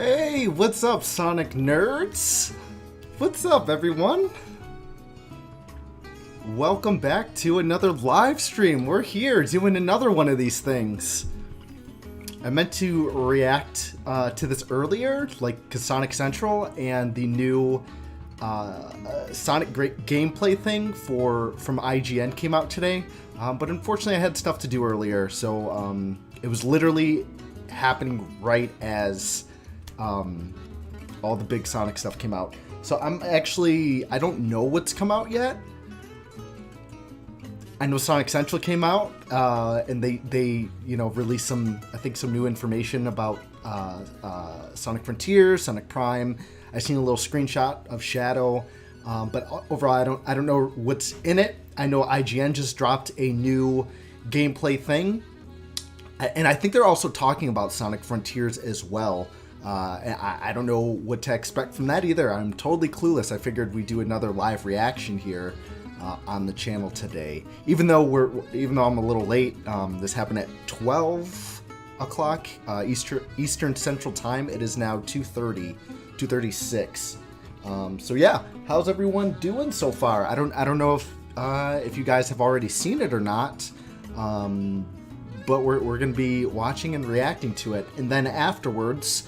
Hey, what's up, Sonic nerds? What's up, everyone? Welcome back to another live stream. We're here doing another one of these things. I meant to react to this earlier, because Sonic Central and the new Sonic gameplay thing from IGN came out today. But unfortunately, I had stuff to do earlier, so it was literally happening right as all the big Sonic stuff came out. So I don't know what's come out yet. I know Sonic Central came out, and they released some new information about Sonic Frontiers, Sonic Prime. I've seen a little screenshot of Shadow, but overall I don't know what's in it. I know IGN just dropped a new gameplay thing, and I think they're also talking about Sonic Frontiers as well. I don't know what to expect from that either. I'm totally clueless. I figured we'd do another live reaction here on the channel today. Even though I'm a little late, this happened at 12 o'clock Eastern Central Time. It is now 2:36. So yeah, how's everyone doing so far? I don't know if you guys have already seen it or not. But we're gonna be watching and reacting to it, and then afterwards,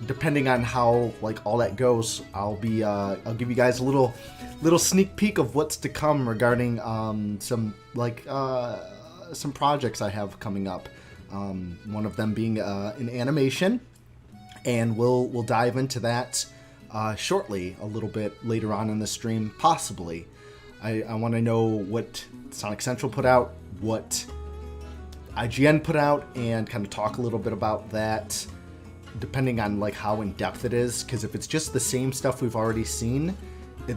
depending on how all that goes, I'll give you guys a little sneak peek of what's to come regarding some projects I have coming up. One of them being an animation, and we'll dive into that shortly, a little bit later on in the stream, possibly. I want to know what Sonic Central put out, what IGN put out, and kind of talk a little bit about that, depending on how in depth it is. Because if it's just the same stuff we've already seen,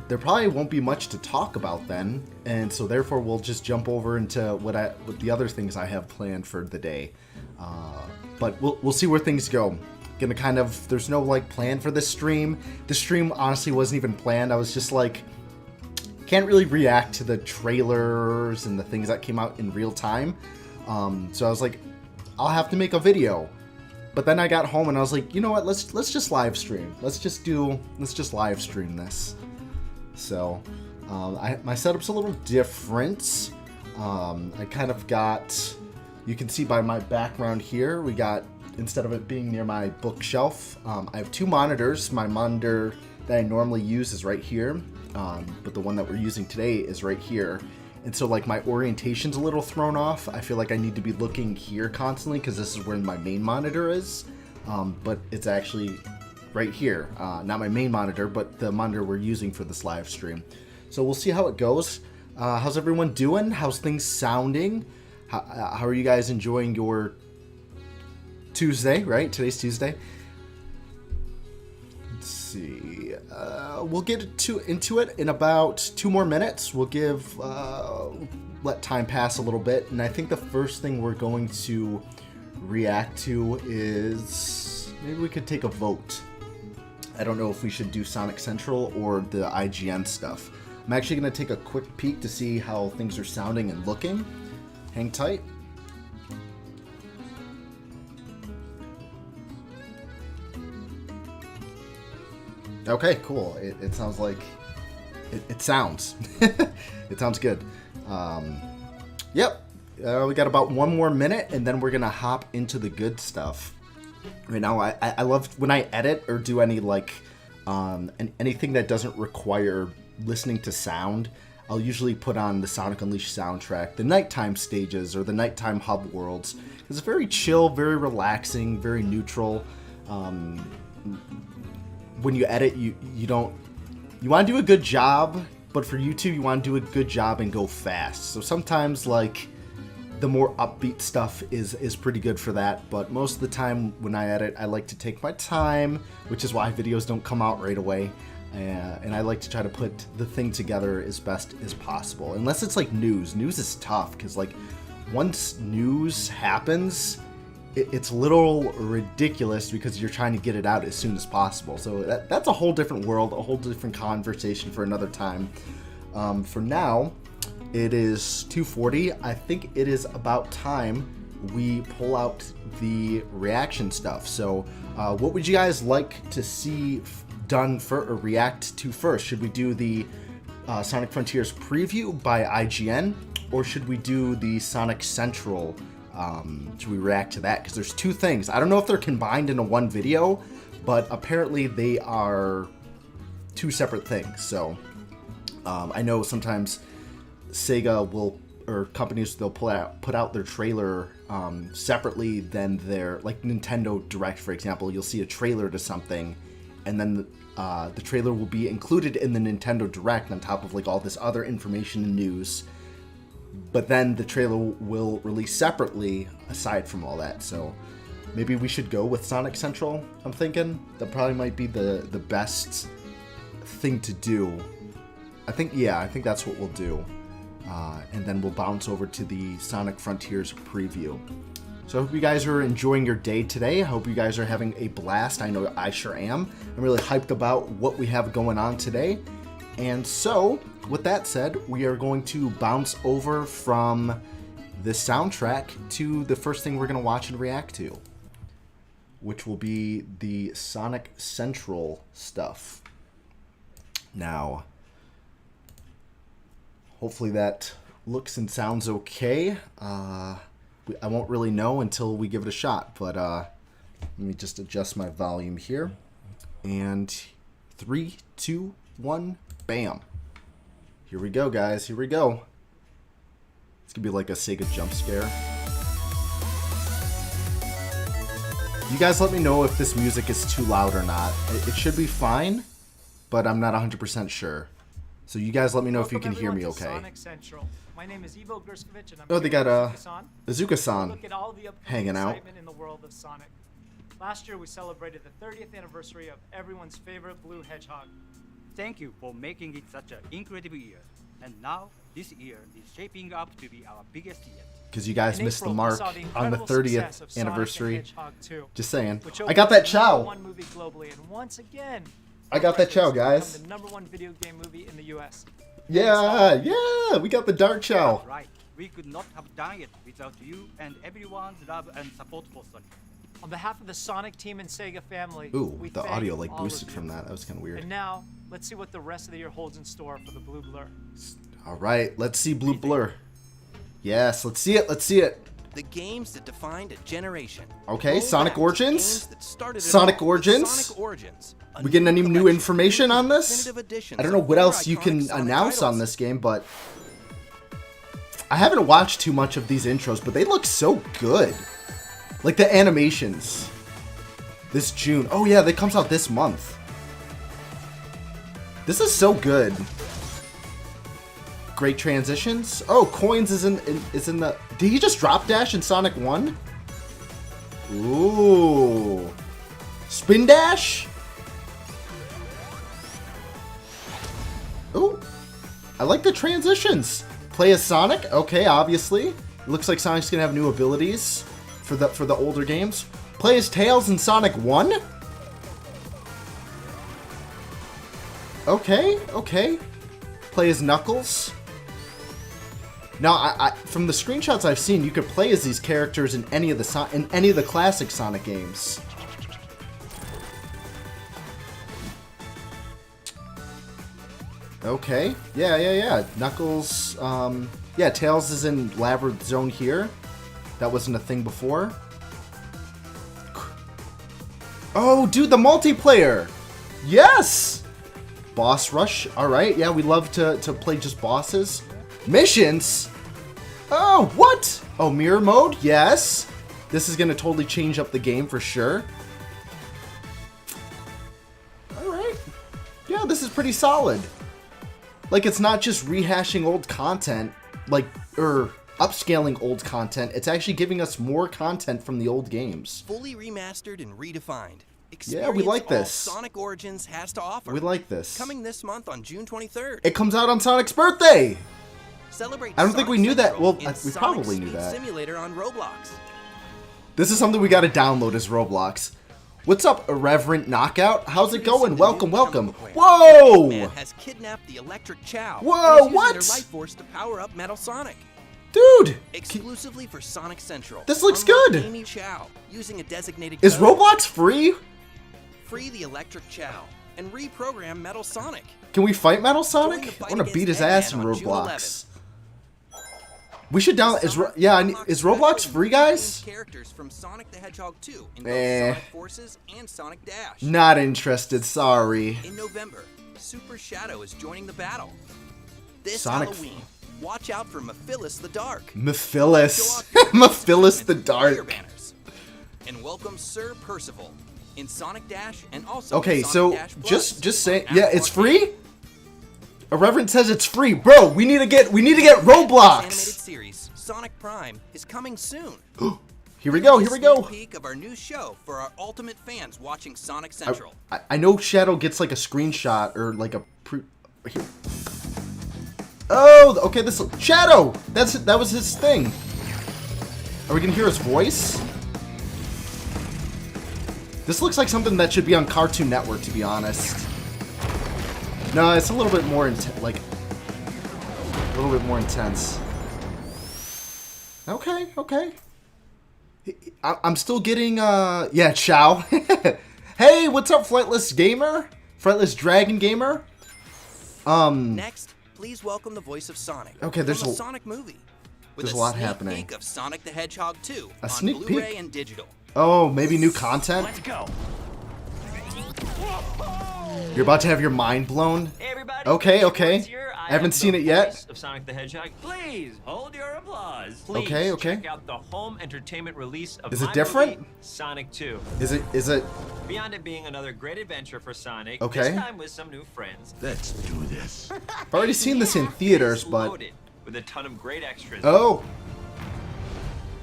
there probably won't be much to talk about then, and so therefore we'll just jump over into what the other things I have planned for the day. But we'll see where things go. There's no plan for this stream. This stream honestly wasn't even planned. I was just can't really react to the trailers and the things that came out in real time. So I was like, I'll have to make a video. But then I got home and I was like, you know what? Let's just live stream. Let's just live stream this. So my setup's a little different. I kind of got, you can see by my background here, we got, instead of it being near my bookshelf, I have two monitors. My monitor that I normally use is right here, but the one that we're using today is right here. And so my orientation's a little thrown off. I feel like I need to be looking here constantly because this is where my main monitor is. But it's actually right here. Not my main monitor, but the monitor we're using for this live stream. So we'll see how it goes. How's everyone doing? How's things sounding? How are you guys enjoying your Tuesday, right? Today's Tuesday. Let's see. We'll get into it in about 2 more minutes. We'll let time pass a little bit, and I think the first thing we're going to react to is, maybe we could take a vote. I don't know if we should do Sonic Central or the IGN stuff. I'm actually going to take a quick peek to see how things are sounding and looking. Hang tight. Okay, cool. It sounds like it sounds. It sounds good. Yep. We got about 1 more minute, and then we're gonna hop into the good stuff. Right now, I love when I edit or do any anything that doesn't require listening to sound. I'll usually put on the Sonic Unleashed soundtrack, the nighttime stages or the nighttime hub worlds. It's very chill, very relaxing, very neutral. When you edit, you want to do a good job, but for YouTube you want to do a good job and go fast. So sometimes the more upbeat stuff is pretty good for that, but most of the time when I edit, I like to take my time, which is why videos don't come out right away. And I like to try to put the thing together as best as possible. Unless it's news. News is tough because once news happens, it's a little ridiculous because you're trying to get it out as soon as possible. So that's a whole different world, a whole different conversation for another time. For now, it is 2:40. I think it is about time we pull out the reaction stuff. So what would you guys like to see done or react to first? Should we do the Sonic Frontiers preview by IGN, or should we do the Sonic Central? Should we react to that? Because there's two things. I don't know if they're combined into one video, but apparently they are two separate things. So I know sometimes Sega will, or companies, they'll put out their trailer separately than their, like Nintendo Direct, for example. You'll see a trailer to something, and then the trailer will be included in the Nintendo Direct on top of like all this other information and news. But then the trailer will release separately aside from all that. So maybe we should go with Sonic Central, I'm thinking. That probably might be the best thing to do. I think that's what we'll do. And then we'll bounce over to the Sonic Frontiers preview. So I hope you guys are enjoying your day today. I hope you guys are having a blast. I know I sure am. I'm really hyped about what we have going on today. And so, with that said, we are going to bounce over from the soundtrack to the first thing we're going to watch and react to, which will be the Sonic Central stuff. Now, hopefully that looks and sounds okay. I won't really know until we give it a shot, but let me just adjust my volume here. And 3, 2, 1, bam. Here we go, guys. Here we go. It's gonna be like a Sega jump scare. You guys let me know if this music is too loud or not. It should be fine, but I'm not 100% sure. So you guys let me know if you can hear me okay. Sonic Central. My name is Ivo Gerskovich, and I'm oh, they got Azuka-san look at all the hanging out. Excitement in the world of Sonic. Last year we celebrated the 30th anniversary of everyone's favorite blue hedgehog. Thank you for making it such an incredible year. And now, this year is shaping up to be our biggest yet. Because you guys missed the mark on the 30th anniversary. Just saying. Which I got that chow. One movie globally, and once again, I got that chow, guys. the #1 video game movie in the US. Yeah, we got the Dark Chow. Right. We could not have done it without you and everyone's love and support for Sonic. On behalf of the Sonic team and Sega family, Ooh, we the thank audio like all boosted of you. from that. That was kind of weird. And now, let's see what the rest of the year holds in store for the Blue Blur. All right, let's see Blue Blur. Yes, let's see it. Let's see it. The games that defined a generation. Okay, Sonic Origins. Sonic Origins. Origins. We getting any new information on this? I I don't know what else you can announce on this game, but I haven't watched too much of these intros, but they look so good. Like the animations. This June. Oh yeah, that comes out this month. This is so good. Great transitions. Oh, coins is in the. Did he just drop dash in Sonic 1? Ooh. Spin dash? Ooh. I like the transitions. Play as Sonic? Okay, obviously. It looks like Sonic's gonna have new abilities for the older games. Play as Tails in Sonic 1? Okay. Play as Knuckles. Now, I from the screenshots I've seen, you could play as these characters in any of the classic Sonic games. Okay. Yeah. Knuckles. Yeah, Tails is in Labyrinth Zone here. That wasn't a thing before. Oh, dude, the multiplayer. Yes. Boss Rush. All right. Yeah, we love to play just bosses. Missions? Oh, what? Oh, mirror mode? Yes. This is going to totally change up the game for sure. Alright. Yeah, this is pretty solid. Like, it's not just rehashing old content, like, or upscaling old content. It's actually giving us more content from the old games. Fully remastered and redefined. Yeah, we like this. All Sonic Origins has to offer. We like this. Coming this month on June 23rd. It comes out on Sonic's birthday! Celebrate I don't think we knew that. Central Well, in we Sonic probably knew Speed that. Simulator on Roblox. This is something we gotta download as Roblox. What's up, Irreverent Knockout? How's it going? Welcome. Whoa! Man has kidnapped the electric Chow. Whoa, and is what? using their life force to power up Metal Sonic. Dude! Exclusively for Sonic Central. This looks Unlock good. Amy Chow using a designated Is code. Roblox free? Free the Electric Chow and reprogram Metal Sonic. Can we fight Metal Join Sonic? the I fight want to beat his against ass in Eggman on June Roblox. 11th. We should download. Is Roblox free, guys? Characters from Sonic the Hedgehog 2 in both Eh. Sonic Forces and Sonic Dash. Not interested. Sorry. In November, Super Shadow is joining the battle. This Sonic- Halloween, watch out for Mephilus the Dark. Mephilus. Show off your Mephilus the and fire Dark. banners. And welcome Sir Percival in Sonic Dash and also Okay, Sonic so Dash Plus just on say, Apple yeah, it's Arcade. free. Irreverent says it's free, bro. We need to get Animated Roblox. series Sonic Prime is coming soon. Here we go. A Here we go. sneak peek of our new show for our ultimate fans watching Sonic Central. I know Shadow gets like a screenshot or like a pre. Here. Oh, okay. This Shadow. That was his thing. Are we gonna hear his voice? This looks like something that should be on Cartoon Network, to be honest. No, it's a little bit more intense. Okay, okay. I'm still getting yeah, Chow. Hey, what's up, Flightless Gamer? Flightless Dragon Gamer? Next, please welcome the voice of Sonic. Okay, there's from a- the Sonic movie. With there's a lot sneak happening. Peek of Sonic the Hedgehog 2 A on sneak Blu-ray peek? and digital. Oh, maybe new content? Let's go. You're about to have your mind blown? Hey everybody. Okay, Mr. okay. Woods here. I haven't am seen the it yet. voice Of Sonic the Hedgehog. Please hold your applause. Please Okay, okay. check out the home entertainment release of Is it my different? movie, Sonic 2. Is it Beyond it being another great adventure for Sonic, Okay. this time with some new friends. Let's do this. I've already seen this in theaters, It's but loaded with a ton of great extras. oh,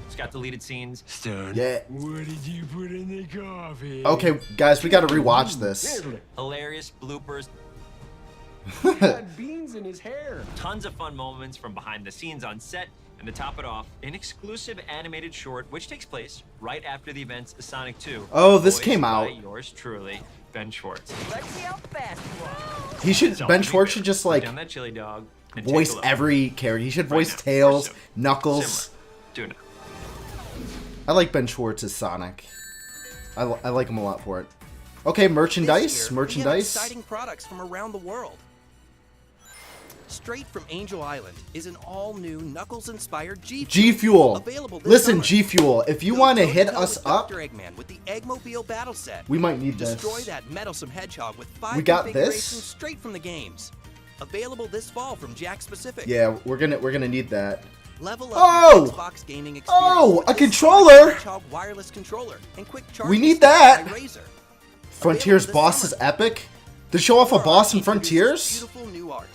It's got deleted scenes. Stone. yeah. What did you put in the coffee? Okay, guys, we got to rewatch this. Hilarious bloopers. He had beans in his hair. Tons of fun moments from behind the scenes on set, and to top it off, an exclusive animated short which takes place right after the events of Sonic 2. Oh, this voiced came by out. yours truly, Ben Schwartz. Let's see how fast you are. He should So, Ben to be Schwartz fair, should just put like down that chili dog and take voice a look. every character. He should Right voice now. Tails, Simmer. Knuckles. Simmer. Do not. I like Ben Schwartz as Sonic. I like him a lot for it. Okay, This merchandise, year, merchandise. We have exciting products from around the world. Straight from Angel Island is an all-new Knuckles-inspired G G Fuel. Available this Listen, summer. G Fuel. If you Go want to toe hit toe us with up, Dr. Eggman with the Eggmobile battle set. we might need Destroy this. that meddlesome hedgehog with 5 We got configurations this? straight from the games. Available this fall from Jack Specific. Yeah, we're gonna need that. Level up Oh! your Xbox gaming experience. Oh, with a this controller! Sonic the Hedgehog wireless controller and quick charge. We need that! by Razer. Frontiers this boss is summer. epic. To show off a Or boss in introduces Frontiers. Beautiful new art.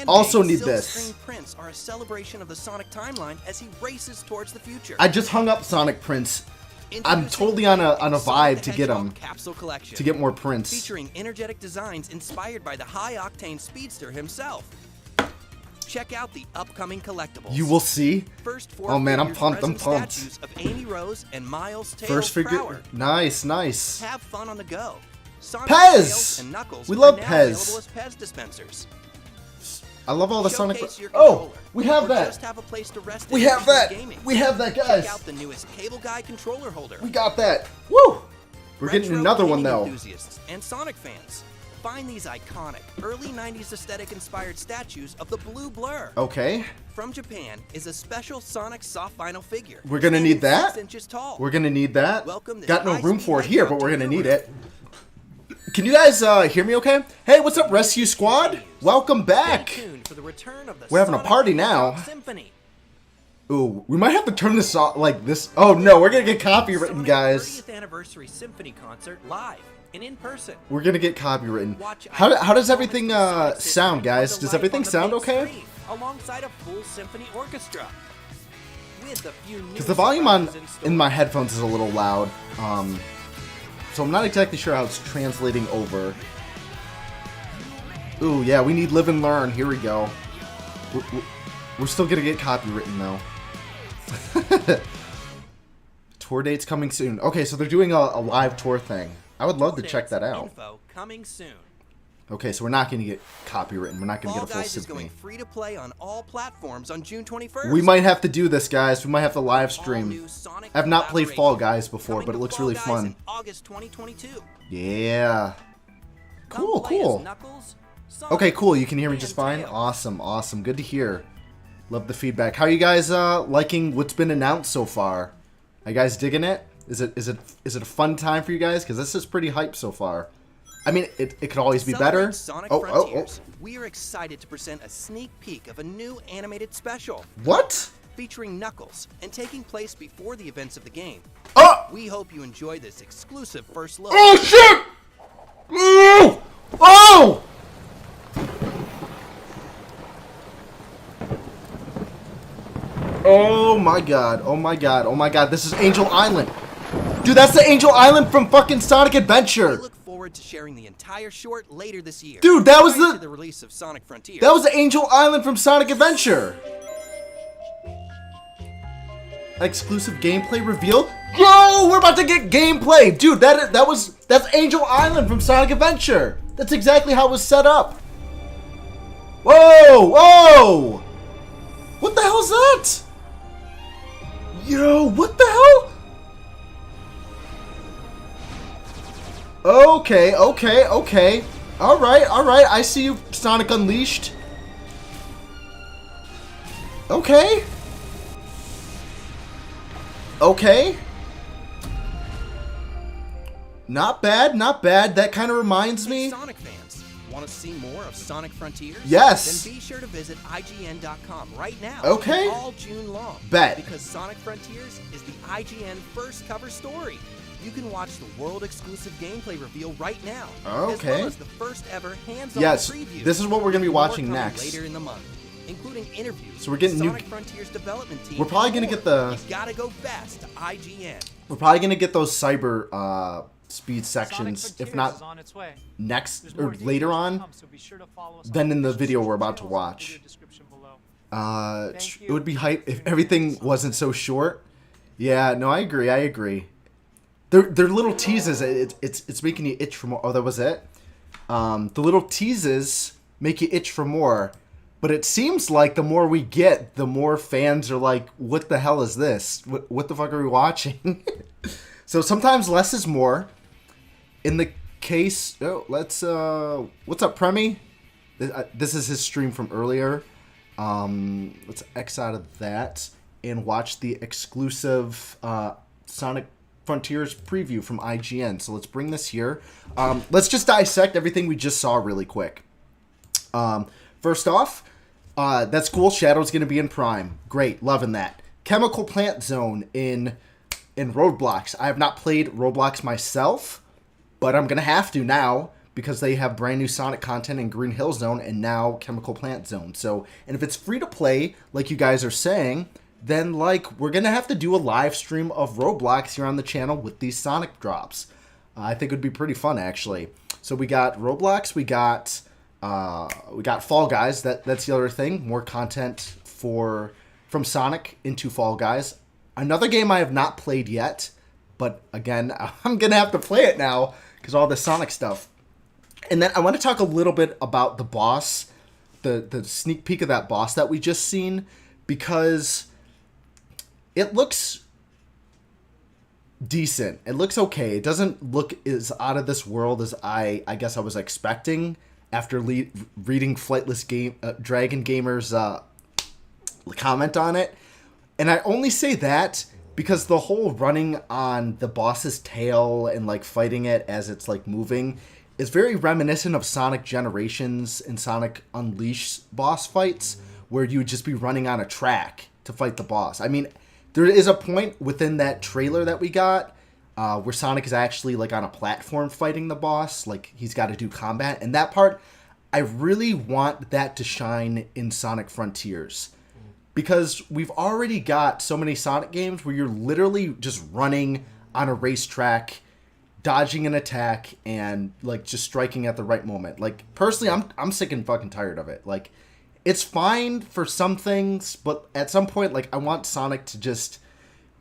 Also Handmade need silk this. screen prints are a celebration of the Sonic timeline as he races towards the future. I just hung up Sonic Prince I'm Introducing totally on a Sonic vibe the to get Hedgehog 'em. Capsule Collection. to get more prints. Featuring energetic designs inspired by the high-octane speedster himself. Check out the upcoming collectibles. You will see. First four Oh, man, I'm figures pumped, I'm resin pumped. statues of Amy Rose and Miles Tails First figure. Prower. Nice, nice. Have fun on the go. Sonic, Pez! Tails, and Knuckles We are love now Pez. available as Pez dispensers. I love all the Sonic. Showcase your Oh, controller, we have or that. Just have a place to rest We it have if you're that. gaming. We have that, guys. Check out the newest Cable Guy controller holder. We got that. Woo! We're getting Retro another one gaming though. Enthusiasts and Sonic fans, find these iconic early '90s aesthetic-inspired statues of the Blue Blur. Okay. From Japan is a special Sonic soft vinyl figure. We're gonna need standing that? 6 inches tall. We're gonna need that. Welcome this Got no room high-speed for it here, hedgehog but we're to gonna your need room. it. Can you guys hear me okay? Hey, what's up, Rescue Squad? Welcome back. Stay tuned for the return of the We're having a Sonic party the Hedgehog now. Symphony. Ooh, we might have to turn this off like this. Oh no, we're gonna get copywritten, Sonic guys. 30th Anniversary Symphony Concert live and in person. We're gonna get copywritten. Watch How does everything Sonic sound, guys? Symphony Does live everything on the sound big okay? screen, alongside a full symphony orchestra. With a few new Because the volume on surprises in my headphones is a little loud, so I'm not exactly sure how it's translating over. Ooh, yeah, we need live and learn. Here we go. We're still gonna get copywritten though. Tour dates coming soon. Okay, so they're doing a live tour thing. I would love to check that out. Info coming soon. Okay, so we're not going to get copywritten. We're not going to Fall get a full Guys is going symphony. free to play on all platforms on June 21st. We might have to do this, guys. We might have to live All stream. new Sonic I've not played Fall collaborations Guys before, coming but it to looks Fall really Guys fun. in August 2022. Yeah. Come Cool, play as cool. Knuckles, Sonic, Okay, cool. You can hear me and just fine? Tails. Awesome, awesome. Good to hear. Love the feedback. How are you guys liking what's been announced so far? Are you guys digging it? Is it a fun time for you guys? Because this is pretty hype so far. I mean, it could always be Celebrate better. Sonic Oh. Frontiers. We are excited to present a sneak peek of a new animated special What? featuring Knuckles and taking place before the events of the game. Oh! We hope you enjoy this exclusive first look. Oh, shit! Oh! Oh! Oh my god, oh my god, oh my god, this is Angel Island. Dude, that's the Angel Island from fucking Sonic We Adventure. look forward to sharing the entire short later this year. Dude, that was prior to the release of Sonic Frontiers. that was the Angel Island from Sonic Adventure. Exclusive gameplay reveal. Yo, we're about to get gameplay. Dude, that's Angel Island from Sonic Adventure. That's exactly how it was set up. Whoa, whoa. What the hell is that? Yo, what the hell? Okay, okay, okay. Alright, alright. I see you, Sonic Unleashed. Okay. Okay. Not bad, not bad. That kind of reminds Hey, me. Sonic fans, want to see more of Sonic Frontiers? Yes. Then be sure to visit IGN.com right now. Okay. All June long. Bet. Because Sonic Frontiers is the IGN first cover story. You can watch the world-exclusive gameplay reveal right now. As Okay. well as the first ever hands-on Yes, preview. this is what we're gonna be More watching coming next. later in the month, including interviews. So we're getting with new- Sonic Frontiers development team. We're probably and gonna more. get the- You gotta go fast to IGN. We're probably gonna get those cyber speed Sonic sections, Frontiers if not is on its way. next There's or more details later to on. come, so be sure to follow us Then on in the official video we're social about to channels in the watch. video description below. Thank It you would be hype if for everything tuning in. wasn't so short. Yeah, no, I agree. I agree. They're little teases. It's making you itch for more. Oh, that was it. The little teases make you itch for more. But it seems like the more we get, the more fans are like, "What the hell is this? What the fuck are we watching?" So sometimes less is more. In the case, let's. What's up, Premi? This is his stream from earlier. Let's X out of that and watch the exclusive Sonic Frontiers preview from IGN. So let's bring this here. Let's just dissect everything we just saw really quick. First off, that's cool. Shadow's going to be in Prime. Great, loving that. Chemical Plant Zone in Roblox. I have not played Roblox myself, but I'm going to have to now because they have brand new Sonic content in Green Hill Zone and now Chemical Plant Zone. So, and if it's free to play, like you guys are saying, then like we're going to have to do a live stream of Roblox here on the channel with these Sonic drops. I think it would be pretty fun actually. So we got Roblox, we got Fall Guys. That's the other thing. More content from Sonic into Fall Guys. Another game I have not played yet, but again, I'm gonna have to play it now because all the Sonic stuff. And then I want to talk a little bit about the boss, the sneak peek of that boss that we just seen, because it looks decent. It looks okay. It doesn't look as out of this world as I guess I was expecting after reading Flightless Dragon Gamer's comment on it. And I only say that because the whole running on the boss's tail and like fighting it as it's like moving is very reminiscent of Sonic Generations and Sonic Unleashed boss fights where you would just be running on a track to fight the boss. I mean, there is a point within that trailer that we got where Sonic is actually like on a platform fighting the boss, like he's got to do combat. And that part, I really want that to shine in Sonic Frontiers. Because we've already got so many Sonic games where you're literally just running on a racetrack, dodging an attack, and like just striking at the right moment. Like personally, I'm sick and fucking tired of it. Like it's fine for some things, but at some point, like I want Sonic to just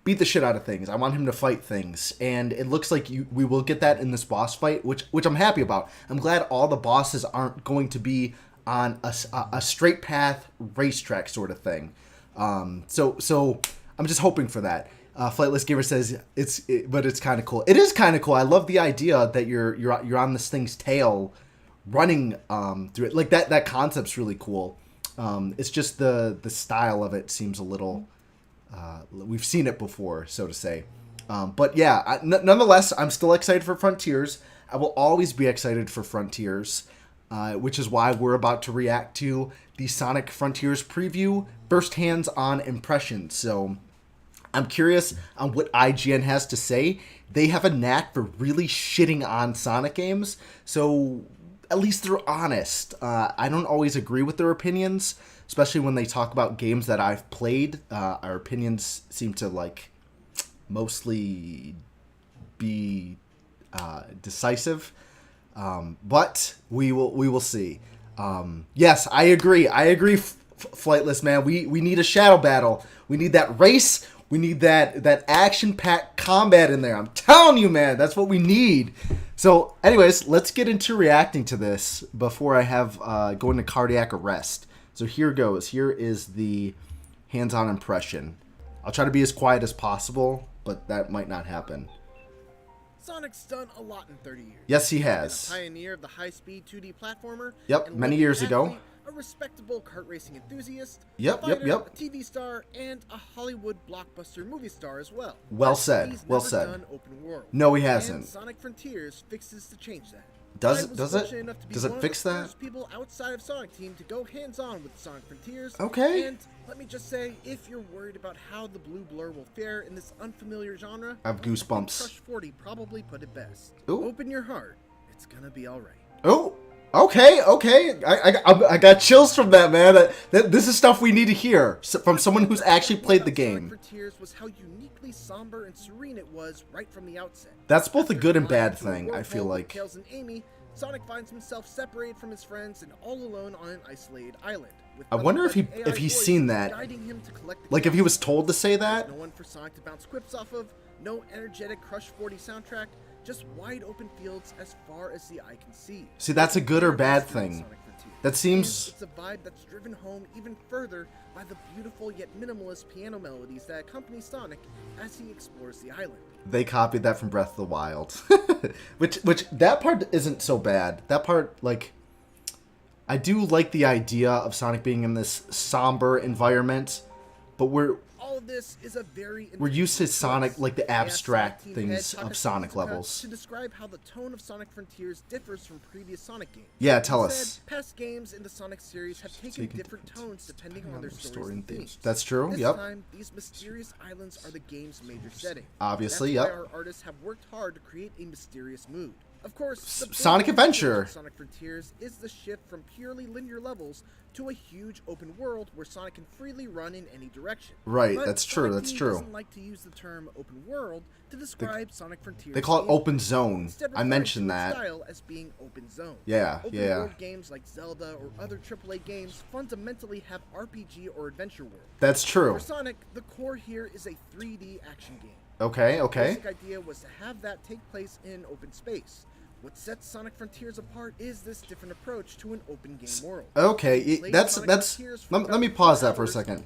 beat the shit out of things. I want him to fight things, and it looks like we will get that in this boss fight, which I'm happy about. I'm glad all the bosses aren't going to be on a straight path racetrack sort of thing. So I'm just hoping for that. Flightless Gamer says but it's kind of cool. It is kind of cool. I love the idea that you're on this thing's tail, running through it. Like that concept's really cool. It's just the style of it seems a little. We've seen it before, so to say. But yeah, nonetheless, I'm still excited for Frontiers. I will always be excited for Frontiers, which is why we're about to react to the Sonic Frontiers preview, first hands-on impressions. So I'm curious on what IGN has to say. They have a knack for really shitting on Sonic games, so at least they're honest. I don't always agree with their opinions, especially when they talk about games that I've played. Our opinions seem to like mostly be decisive, but we will see. Yes, I agree. Flightless man. We need a shadow battle. We need that race. We need that action-packed combat in there. I'm telling you, man, that's what we need. So, anyways, let's get into reacting to this before I have go into cardiac arrest. So here goes. Here is the hands-on impression. I'll try to be as quiet as possible, but that might not happen. Sonic's done a lot in 30 years. Yes, he He's been has. a pioneer of the high-speed 2D platformer. Yep, and many living years ago. athlete, a respectable kart racing enthusiast. Yep, a fighter, yep. A TV star and a Hollywood blockbuster movie star as well. Well But said. He's Well never said. done open world. No, he And hasn't. Sonic Frontiers fixes to change that. Does I it? was Does it? fortunate enough to be Does one it of fix the that? first people outside of Sonic Team to go hands-on with Sonic Frontiers. Okay. And let me just say, if you're worried about how the blue blur will fare in this unfamiliar genre, I have goosebumps. Crush 40 probably put it best. Ooh. Open your heart. It's gonna be all right. Oh, okay. I got chills from that, man. This is stuff we need to hear from someone who's actually played the game. Sonic Frontiers was how uniquely somber and serene it was right from the outset. That's both a good and bad After flying thing, through a I feel wormhole with like. Tails and Amy, Sonic finds himself separated from his friends and all alone on an isolated island. With I wonder if nothing but if AI he's voice seen that. guiding him to collect the Like if he chaos. was told to say that. No one for Sonic to bounce quips off of, no energetic Crush 40 soundtrack, just wide open fields as far as the eye can see. See, that's a good or bad Sonic thing. Frontiers. That seems. And it's a vibe that's driven home even further by the beautiful yet minimalist piano melodies that accompany Sonic as he explores the island. They copied that from Breath of the Wild. which that part isn't so bad. That part, like, I do like the idea of Sonic being in this somber environment, but All of this is a very we're used to Sonic, choice. like the I asked abstract Sonic team things head of Takasugi Sonic Suzuka levels. to describe how the tone of Sonic Frontiers differs from previous Sonic games. Yeah, He tell said, us. Past games in the Sonic series have taken different tones depending on their stories and themes. That's true. This Yep. time, these mysterious islands are the game's major setting. Obviously, That's yep. why our artists have worked hard to create a mysterious mood. Of course, the big Sonic change Adventure. of Sonic Frontiers is the shift from purely linear levels to a huge open world where Sonic can freely run in any direction. Right, But that's true, Sonic that's Team true. doesn't like to use the term open world to describe Sonic Frontiers. They call it gameplay. open zone. Instead I referring mentioned to its that. style as being open zone. Yeah, Open yeah. world games like Zelda or other AAA games fundamentally have RPG or adventure world. That's true. For Sonic, the core here is a 3D action game. Okay, The okay. basic idea was to have that take place in open space. What sets Sonic Frontiers apart is this different approach to an open game world. Okay, Played that's Sonic that's. Frontiers for Let me about pause 4 that for a hours. second.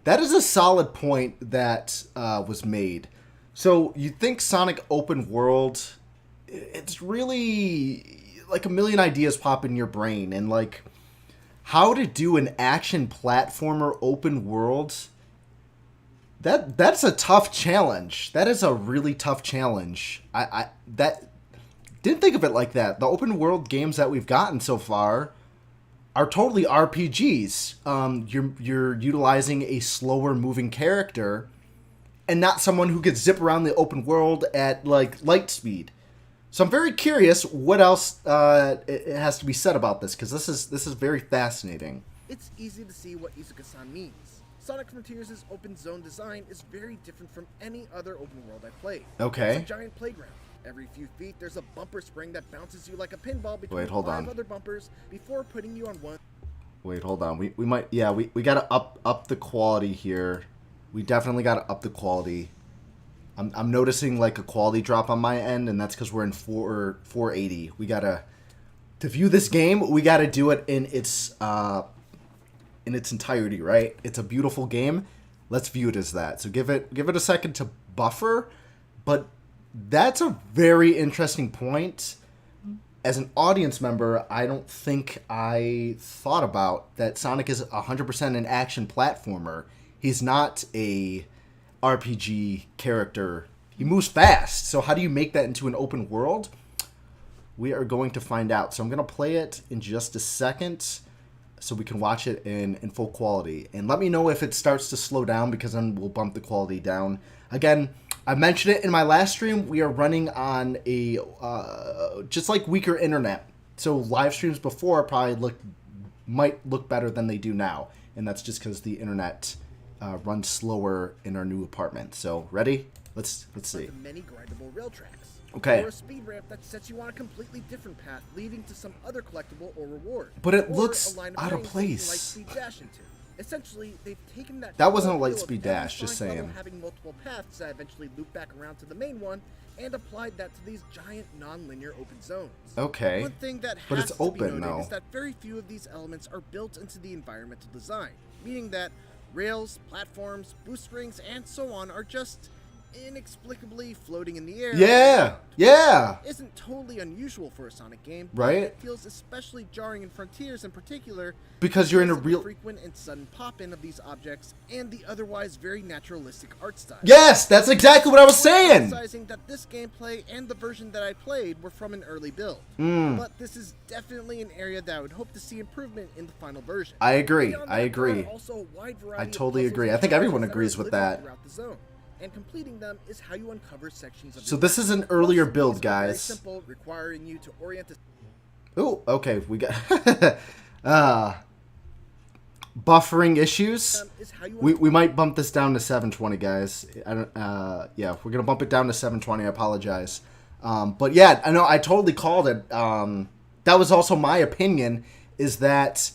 That is a solid point that was made. So you think Sonic open world? It's really like a million ideas pop in your brain, and like how to do an action platformer open world. That's a tough challenge. That is a really tough challenge. I didn't think of it like that. The open world games that we've gotten so far are totally RPGs. You're utilizing a slower moving character and not someone who could zip around the open world at like light speed. So I'm very curious what else it has to be said about this, because this is very fascinating. It's easy to see what Izuka-san means. Sonic Frontiers' open zone design is very different from any other open world I've played. Okay. It's a giant playground. Every few feet, there's a bumper spring that bounces you like a pinball between Wait, hold 5 on. other bumpers before putting you on one. Wait, hold on. We might, yeah, we gotta up the quality here. We definitely gotta up the quality. I'm noticing like a quality drop on my end, and that's because we're in 480. We gotta, to view this game, we gotta do it in its entirety, right? It's a beautiful game. Let's view it as that. So give it a second to buffer. But that's a very interesting point. As an audience member, I don't think I thought about that Sonic is 100% an action platformer. He's not a RPG character. He moves fast. So how do you make that into an open world? We are going to find out. So I'm going to play it in just a second so we can watch it in full quality. And let me know if it starts to slow down, because then we'll bump the quality down. Again, I mentioned it in my last stream. We are running on a just like weaker internet. So live streams before probably might look better than they do now. And that's just because the internet runs slower in our new apartment. So ready? Let's see. The many grindable rail tracks. Okay. Or a speed ramp that sets you on a completely different path, leading to some other collectible or reward. But it Or looks a line out of rings place. that you can, like, speed dash into. Essentially, they've taken that. That wasn't a core light feel of speed every dash, just Sonic level saying. having multiple paths that eventually loop back around to the main one, and applied that to these giant non-linear open zones. Okay. One thing that But has it's to be open, noted though. is that very few of these elements are built into the environmental design, meaning that rails, platforms, boost rings, and so on are just inexplicably floating in the air. Yeah. Yeah. Isn't totally unusual for a Sonic game, but Right? it feels especially jarring in Frontiers in particular Because you're in a of the real... frequent and sudden pop-in of these objects and the otherwise very naturalistic art style. Yes, that's exactly what I was saying. Emphasizing that this gameplay and the version that I played were from an early build, but this is definitely an area that I would hope to see improvement in the final version. I agree. Beyond I that, agree. there are also a wide variety I of totally puzzles agree. and I think everyone challenges agrees that are with living that. throughout the zone, and completing them is how you uncover sections of So your this map. is an earlier Most of build, these are very guys. simple, requiring you to orient a Ooh, okay, we got buffering issues. is how you We might bump this down to 720, guys. I don't. Yeah, we're gonna bump it down to 720. I apologize. But yeah, I know I totally called it. That was also my opinion. Is that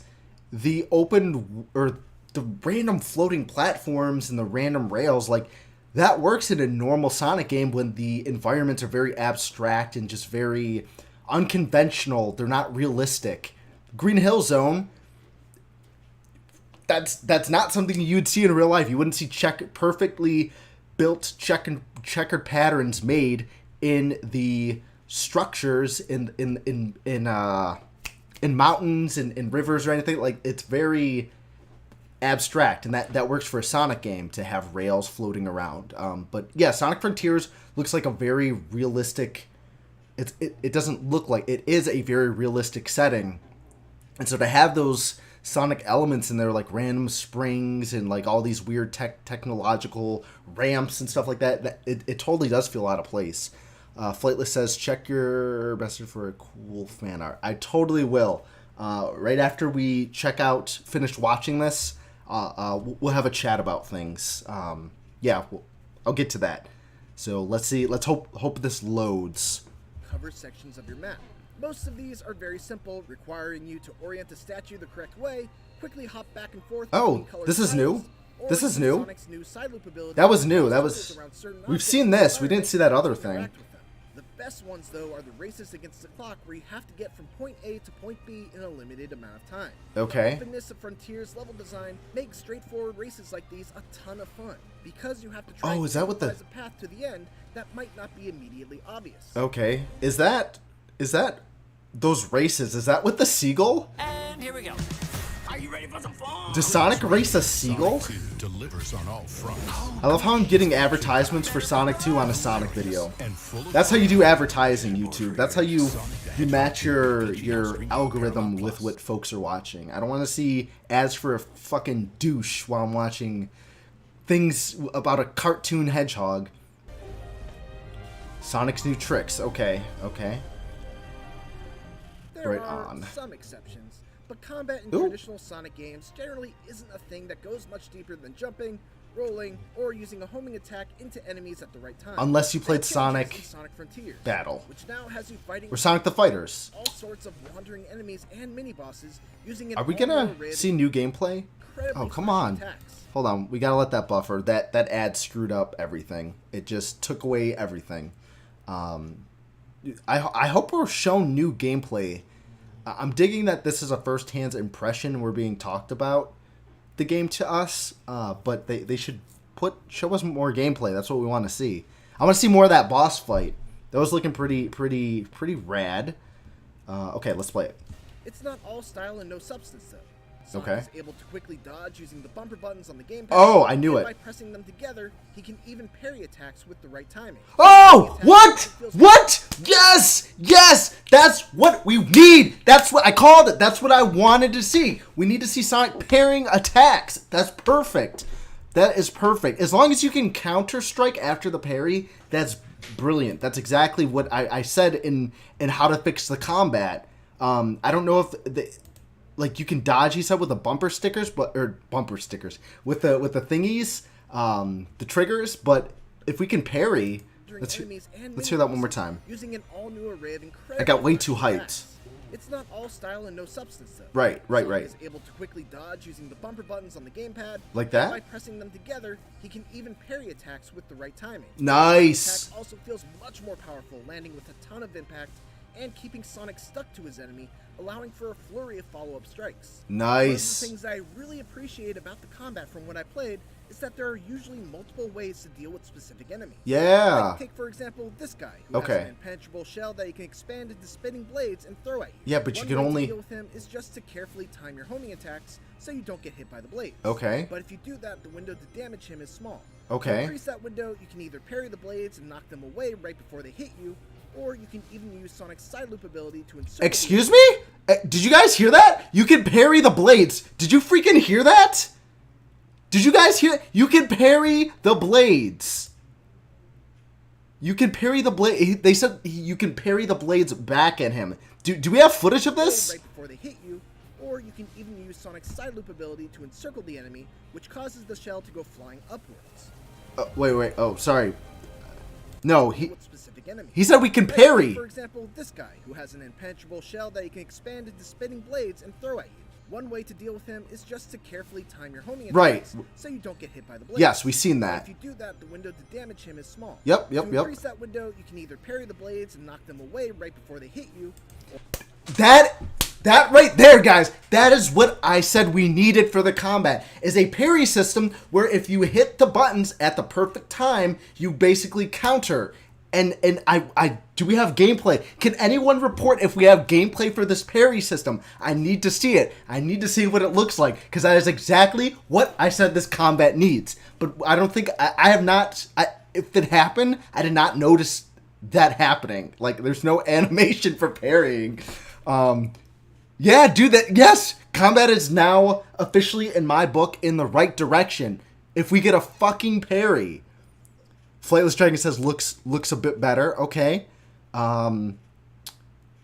the open or the random floating platforms and the random rails, like that works in a normal Sonic game when the environments are very abstract and just very unconventional. They're not realistic. Green Hill Zone. That's not something you'd see in real life. You wouldn't see perfectly built checkered patterns made in the structures in mountains and in rivers or anything. Like, it's very abstract, and that works for a Sonic game to have rails floating around. But yeah, Sonic Frontiers looks like a very realistic. It doesn't look like it is a very realistic setting, and so to have those Sonic elements in there, like random springs and like all these weird technological ramps and stuff like that, it totally does feel out of place. Flightless says, check your message for a cool fan art. I totally will. Right after we finish watching this, we'll have a chat about things. Yeah, I'll get to that. So let's see. Let's hope this loads. cover sections of your map. Most of these are very simple, requiring you to orient a statue the correct way, quickly hop back and forth. Oh, between colored this is new? tiles, or This is use new? Sonic's new side loop ability That was to new. cause That was. circles around certain We've objects seen in the this. We didn't see that other environment and thing. interact with them. The best ones, though, are the races against the clock, where you have to get from point A to point B in a limited amount of time. Okay. The openness of Frontiers level design makes straightforward races like these a ton of fun, because you have to try Oh, is that what the- a path to the end that might not be immediately obvious. Okay. Is that those races? Is that with the seagull? And here we go. Are you ready for some fun? Does Sonic race a seagull? Sonic 2 delivers on all fronts. I love how I'm getting advertisements for Sonic 2 on a Sonic video. And full of That's how you do advertising, YouTube. That's how you match your algorithm with what folks are watching. I don't want to see ads for a fucking douche while I'm watching things about a cartoon hedgehog. Sonic's new tricks. Okay. There Right are on. some exceptions, but combat in Ooh. traditional Sonic games generally isn't a thing that goes much deeper than jumping, rolling, or using a homing attack into enemies at the right time. Unless you played That Sonic changes in Sonic Frontiers, Battle. which now has you fighting Or Sonic the Fighters. all sorts of wandering enemies and mini-bosses using an Are we all-new gonna array of see new gameplay? incredibly Oh, come flashy on. attacks. Hold on, we gotta let that buffer. That ad screwed up everything. It just took away everything. I hope we're shown new gameplay. I'm digging that this is a first-hand impression. We're being talked about the game to us, but they should show us more gameplay. That's what we want to see. I want to see more of that boss fight. That was looking pretty rad. Okay, let's play it. It's not all style and no substance, though. Sonic Okay. is able to quickly dodge using the bumper buttons on the gamepad. Oh, I knew and it. By pressing them together, he can even parry attacks with the right timing. Oh, what? What? Yes, yes. That's what we need. That's what I called it. That's what I wanted to see. We need to see Sonic parrying attacks. That's perfect. That is perfect. As long as you can counter strike after the parry, that's brilliant. That's exactly what I said in how to fix the combat. I don't know if like you can dodge, he said, with the bumper stickers, with the thingies, the triggers. But if we can parry, let's hear that one more time. Using an all-new array of incredible I got way too flashy hyped. attacks. It's not all style and no substance, though. Right. Sonic is able to quickly dodge using the bumper buttons on the gamepad. Like that? And by pressing them together, he can even parry attacks with the right timing. Nice. Attack also feels much more powerful, landing with a ton of impact and keeping Sonic stuck to his enemy, allowing for a flurry of follow-up strikes. Nice. One of the things I really appreciate about the combat from what I played is that there are usually multiple ways to deal with specific enemies. Yeah. Like take, for example, this guy, who has an impenetrable shell that you can expand into spinning blades and throw at you. Yeah, but you can One way only... to deal with him is just to carefully time your homing attacks so you don't get hit by the blades. Okay. But if you do that, the window to damage him is small. Okay. To increase that window, you can either parry the blades and knock them away right before they hit you, or you can even use Sonic's side loop ability to encircle. Excuse me? Did you guys hear that? You can parry the blades. Did you freaking hear that? Did you guys hear? You can parry the blades. You can parry the blade. They said you can parry the blades back at him. Do we have footage of this? Right before they hit you, or you can even use Sonic's side loop ability to encircle the enemy, which causes the shell to go flying upwards. Wait. Oh, sorry. No, Specific enemies. he said we can parry. For example, this guy, who has an impenetrable shell that you can expand into spinning blades and throw at you. One way to deal with him is just to carefully time your homing attacks so you don't get hit by the blades. Yes, we've seen that. But if you do that, the window to damage him is small. Yep. To increase that window, you can either parry the blades and knock them away right before they hit you. That right there, guys, that is what I said we needed for the combat, is a parry system where if you hit the buttons at the perfect time, you basically counter. And I do we have gameplay? Can anyone report if we have gameplay for this parry system? I need to see it. I need to see what it looks like, because that is exactly what I said this combat needs. But I don't think I have not. If it happened, I did not notice that happening. Like, there's no animation for parrying. Yeah, dude, yes, combat is now officially, in my book, in the right direction. If we get a fucking parry. Flightless Dragon says looks a bit better. Okay. I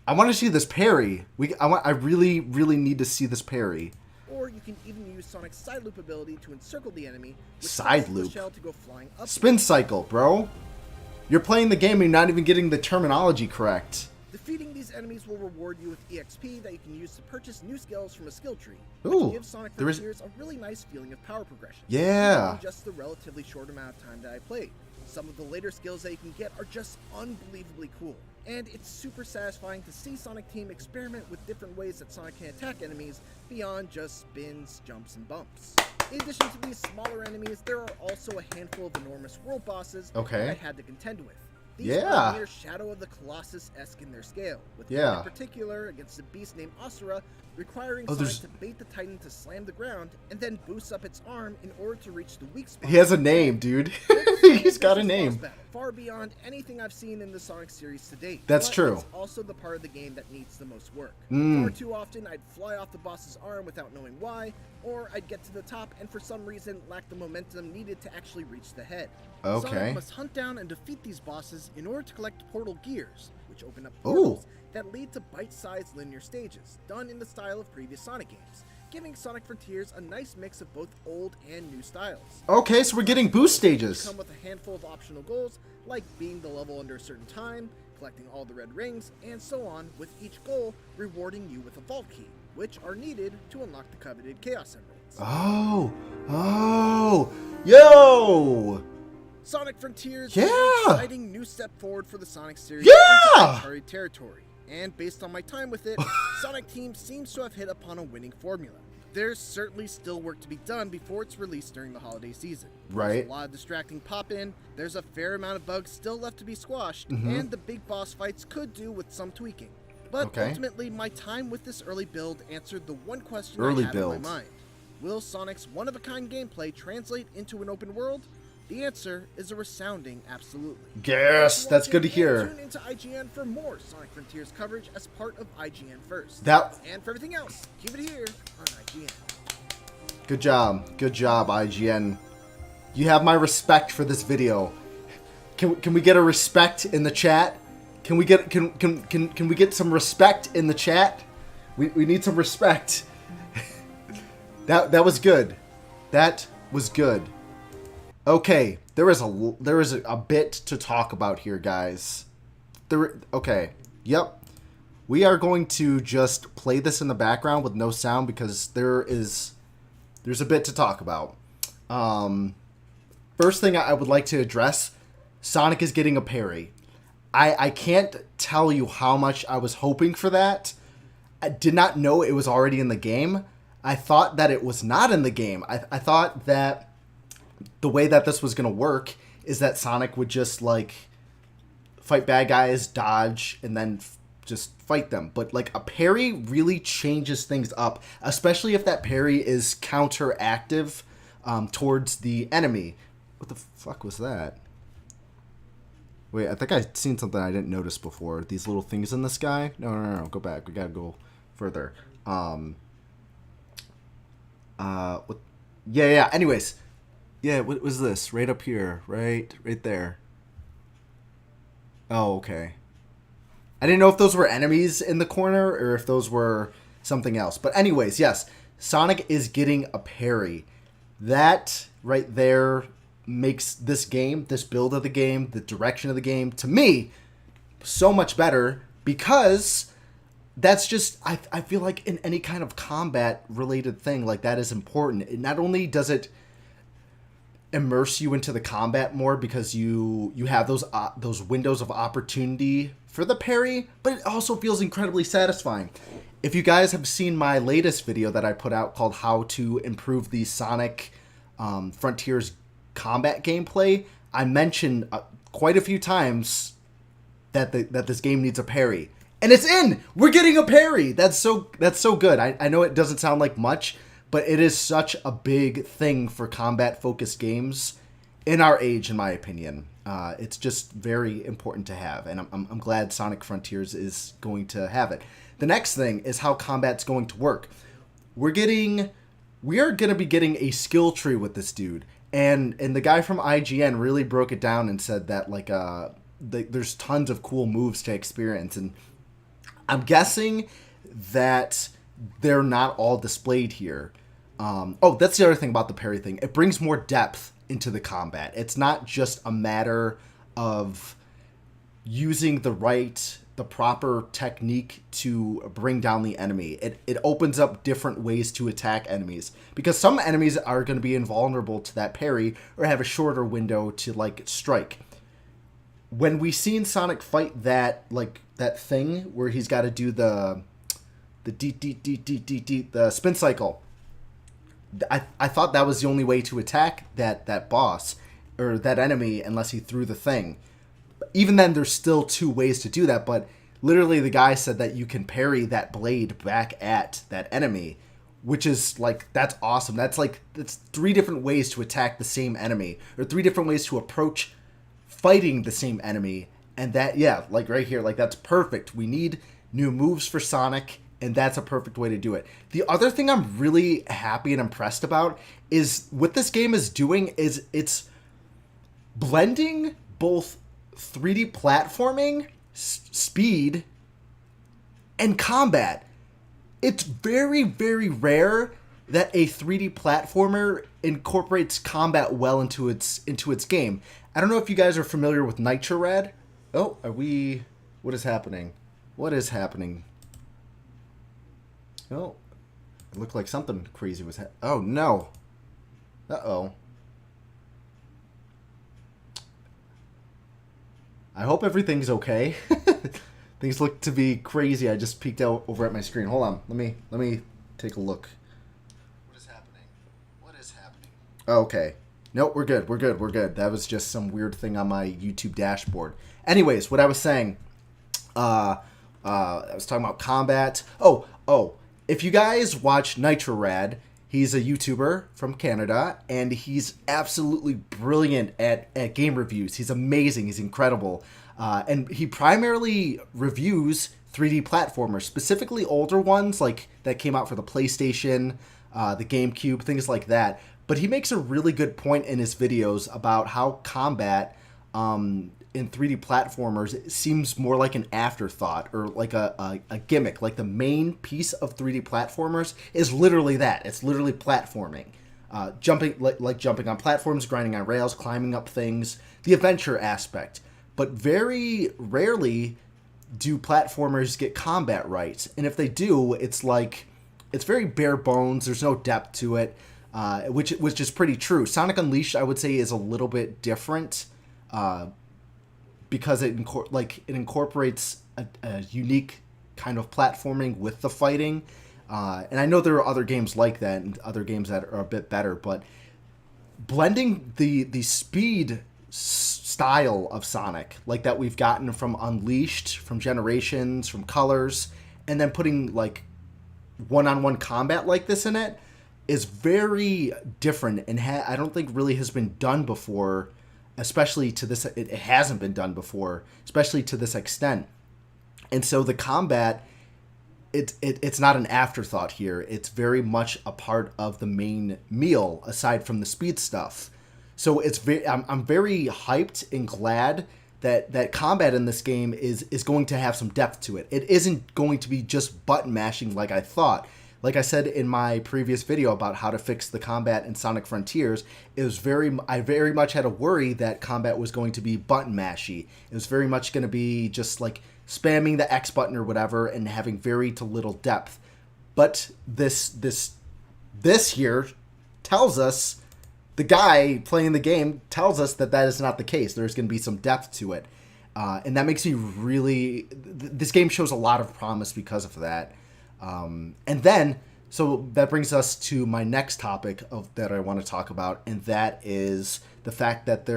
want to see this parry. I really need to see this parry. Or you can even use Sonic's side loop ability to encircle the enemy, which Side causes the loop. shell to go flying upwards. Spin cycle, bro. You're playing the game and you're not even getting the terminology correct. Defeating these enemies will reward you with EXP that you can use to purchase new skills from a skill tree, Ooh, which gives Sonic Frontiers a really nice feeling of power progression. Yeah. In just the relatively short amount of time that I played. Some of the later skills that you can get are just unbelievably cool, and it's super satisfying to see Sonic Team experiment with different ways that Sonic can attack enemies beyond just spins, jumps, and bumps. In addition to these smaller enemies, there are also a handful of enormous world bosses that I had to contend with. These are near Shadow of the Colossus-esque in their scale, with one in particular against a beast named Asura, requiring Sonic to bait the Titan to slam the ground, and then boost up its arm in order to reach the weak spot. He has a name, dude. He's got a name. Far beyond anything I've seen in the Sonic series to date. That's but true. It's also the part of the game that needs the most work. Far too often, I'd fly off the boss's arm without knowing why, or I'd get to the top and for some reason lack the momentum needed to actually reach the head. Okay. Sonic must hunt down and defeat these bosses in order to collect portal gears, which open up Ooh. portals that lead to bite-sized linear stages, done in the style of previous Sonic games, giving Sonic Frontiers a nice mix of both old and new styles. Okay, so we're getting boost stages. Come with a handful of optional goals, like beating the level under a certain time, collecting all the red rings, and so on, with each goal rewarding you with a vault key, which are needed to unlock the coveted Chaos Emeralds. Oh, yo! Sonic Frontiers Yeah! is an exciting new step forward for the Sonic series Yeah! into Atari territory, and based on my time with it, Sonic Team seems to have hit upon a winning formula. There's certainly still work to be done before it's released during the holiday season. Right. There's a lot of distracting pop-in, there's a fair amount of bugs still left to be squashed, and the big boss fights could do with some tweaking. But ultimately, my time with this early build answered the one question I had in my mind. Will Sonic's one-of-a-kind gameplay translate into an open world? The answer is a resounding absolutely. Yes, that's good to hear. Tune into IGN for more Sonic Frontiers coverage as part of IGN First. And for everything else, keep it here on IGN. Good job, IGN. You have my respect for this video. Can we get a respect in the chat? Can we get we get some respect in the chat? We need some respect. That was good. That was good. Okay, there is a bit to talk about here, guys. Okay, yep. We are going to just play this in the background with no sound because there's a bit to talk about. First thing I would like to address, Sonic is getting a parry. I can't tell you how much I was hoping for that. I did not know it was already in the game. I thought that it was not in the game. I thought that the way that this was going to work is that Sonic would just, like, fight bad guys, dodge, and then just fight them. But, like, a parry really changes things up, especially if that parry is counteractive towards the enemy. What the fuck was that? Wait, I think I'd seen something I didn't notice before. These little things in the sky? No. Go back. We gotta go further. What? Yeah. Anyways. Yeah, what was this? Right up here. Right there. Oh, okay. I didn't know if those were enemies in the corner or if those were something else. But anyways, yes. Sonic is getting a parry. That right there makes this game, this build of the game, the direction of the game, to me, so much better because that's just, I feel like in any kind of combat related thing, like that is important. It not only does it immerse you into the combat more because you have those windows of opportunity for the parry, but it also feels incredibly satisfying. If you guys have seen my latest video that I put out called How to Improve the Sonic Frontiers combat gameplay, I mentioned quite a few times that this game needs a parry. And it's in! We're getting a parry! That's so good. I know it doesn't sound like much, but it is such a big thing for combat-focused games in our age, in my opinion. It's just very important to have, and I'm glad Sonic Frontiers is going to have it. The next thing is how combat's going to work. We are going to be getting a skill tree with this dude, and the guy from IGN really broke it down and said that like there's tons of cool moves to experience, and I'm guessing that they're not all displayed here. Oh, that's the other thing about the parry thing. It brings more depth into the combat. It's not just a matter of using the proper technique to bring down the enemy. It opens up different ways to attack enemies because some enemies are going to be invulnerable to that parry or have a shorter window to like strike. When we seen Sonic fight that thing where he's got to do the spin cycle, I thought that was the only way to attack that boss or that enemy unless he threw the thing. Even then, there's still two ways to do that, but literally the guy said that you can parry that blade back at that enemy, which is like, that's awesome. That's three different ways to attack the same enemy, or three different ways to approach fighting the same enemy. And that, yeah, like right here, like that's perfect. We need new moves for Sonic, and that's a perfect way to do it. The other thing I'm really happy and impressed about is what this game is doing is it's blending both 3D platforming speed, and combat. It's very, very rare that a 3D platformer incorporates combat well into its game. I don't know if you guys are familiar with Nitro Red. Oh, are we... What is happening? What is happening? Oh, it looked like something crazy was oh, no. Uh-oh. I hope everything's okay. Things look to be crazy. I just peeked out over at my screen. Hold on. Let me take a look. What is happening? What is happening? Okay. Nope, we're good. We're good. We're good. That was just some weird thing on my YouTube dashboard. Anyways, what I was saying, I was talking about combat. Oh, if you guys watch Nitro Rad, he's a YouTuber from Canada, and he's absolutely brilliant at game reviews. He's amazing. He's incredible. And he primarily reviews 3D platformers, specifically older ones like that came out for the PlayStation, the GameCube, things like that. But he makes a really good point in his videos about how combat in 3D platformers seems more like an afterthought or like a gimmick. Like the main piece of 3D platformers is literally that. It's literally platforming. Jumping like jumping on platforms, grinding on rails, climbing up things, the adventure aspect. But very rarely do platformers get combat right. And if they do, it's very bare bones. There's no depth to it, which is pretty true. Sonic Unleashed, I would say, is a little bit different because it incorporates a unique kind of platforming with the fighting. And I know there are other games like that and other games that are a bit better, but blending the speed style of Sonic, like that we've gotten from Unleashed, from Generations, from Colors, and then putting like one-on-one combat like this in it is very different and I don't think really has been done before, especially to this, it hasn't been done before, especially to this extent. And so the combat, it's not an afterthought here. It's very much a part of the main meal aside from the speed stuff. So I'm very hyped and glad that combat in this game is going to have some depth to it. It isn't going to be just button mashing like I thought. Like I said in my previous video about how to fix the combat in Sonic Frontiers, I very much had a worry that combat was going to be button mashy. It was very much going to be just like spamming the X button or whatever and having very to little depth. But this here tells us, the guy playing the game tells us that is not the case. There's going to be some depth to it. And that makes me really... This game shows a lot of promise because of that. And then, so that brings us to my next topic that I want to talk about, and that is the fact that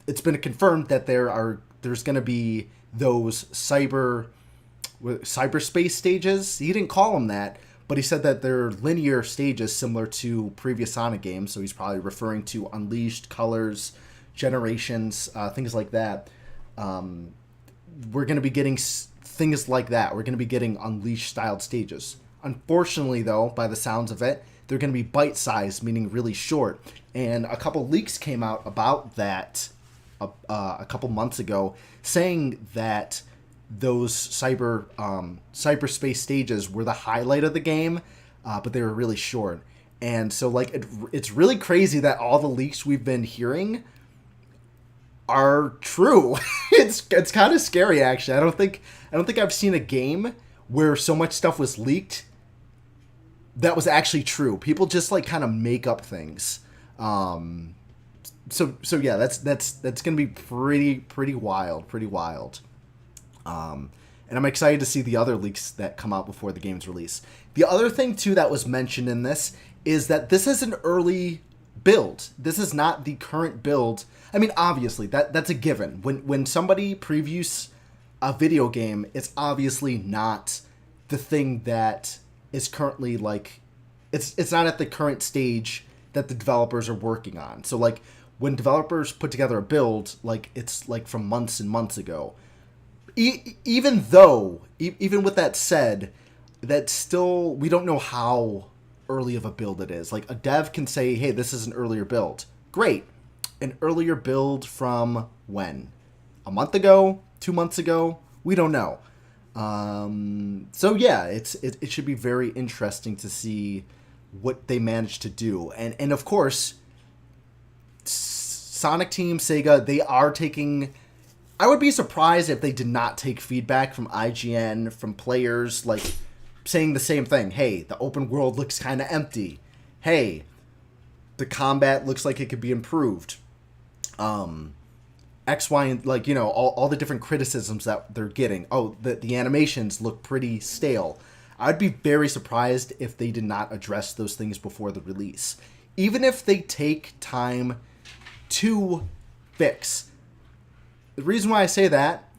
it's been confirmed that there's going to be those cyberspace stages. He didn't call them that, but he said that they're linear stages similar to previous Sonic games, so he's probably referring to Unleashed, Colors, Generations, things like that. We're going to be getting things like that. We're going to be getting Unleashed-styled stages. Unfortunately, though, by the sounds of it, they're going to be bite-sized, meaning really short. And a couple leaks came out about that a couple months ago, saying that those cyberspace stages were the highlight of the game, but they were really short. And so, like, it's really crazy that all the leaks we've been hearing are true. It's kind of scary, actually. I don't think I've seen a game where so much stuff was leaked that was actually true. People just like kind of make up things. So yeah, that's gonna be pretty wild. And I'm excited to see the other leaks that come out before the game's release. The other thing too that was mentioned in this is that this is an early build. This is not the current build. I mean, obviously that's a given. When somebody previews a video game, it's obviously not the thing that is currently like, it's not at the current stage that the developers are working on. So like when developers put together a build, like it's like from months and months ago. Even with that said, that still, we don't know how early of a build it is. Like a dev can say, hey, this is an earlier build. Great. An earlier build from when? A month ago? 2 months ago? We don't know. So yeah, it should be very interesting to see what they managed to do. And of course, Sonic Team, Sega, they are taking... I would be surprised if they did not take feedback from IGN, from players, like, saying the same thing. Hey, the open world looks kind of empty. Hey, the combat looks like it could be improved. X, Y, and, like, you know, all the different criticisms that they're getting. Oh, the animations look pretty stale. I'd be very surprised if they did not address those things before the release. Even if they take time to fix. The reason why I say that,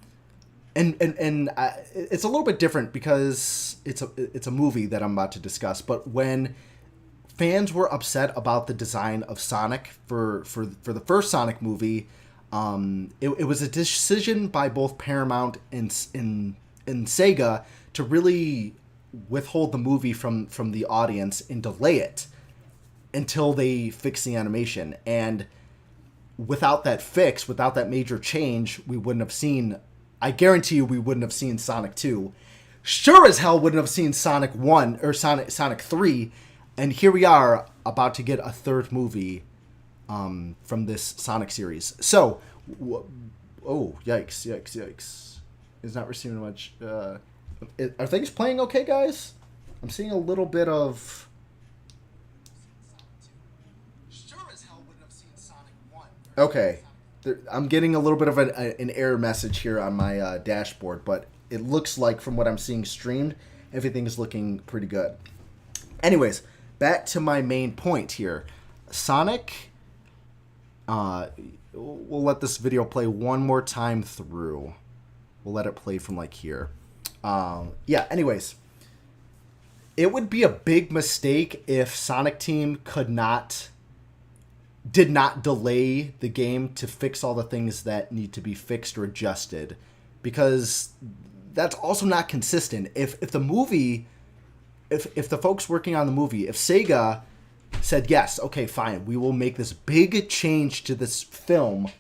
and it's a little bit different because it's a movie that I'm about to discuss. But when fans were upset about the design of Sonic for the first Sonic movie, it was a decision by both Paramount and Sega to really withhold the movie from the audience and delay it until they fix the animation. And without that fix, without that major change, we wouldn't have seen... I guarantee you we wouldn't have seen Sonic 2. Sure as hell wouldn't have seen Sonic 1 or Sonic 3. And here we are about to get a third movie from this Sonic series. So, oh, yikes. It's not receiving much... are things playing okay, guys? I'm seeing a little bit of... Okay, I'm getting a little bit of an error message here on my dashboard, but it looks like from what I'm seeing streamed, everything is looking pretty good. Anyways, back to my main point here. Sonic, we'll let this video play one more time through. We'll let it play from like here. Yeah, anyways. It would be a big mistake if Sonic Team did not delay the game to fix all the things that need to be fixed or adjusted, because that's also not consistent. If the movie, if the folks working on the movie, if Sega said, yes, okay, fine, we will make this big change to this film,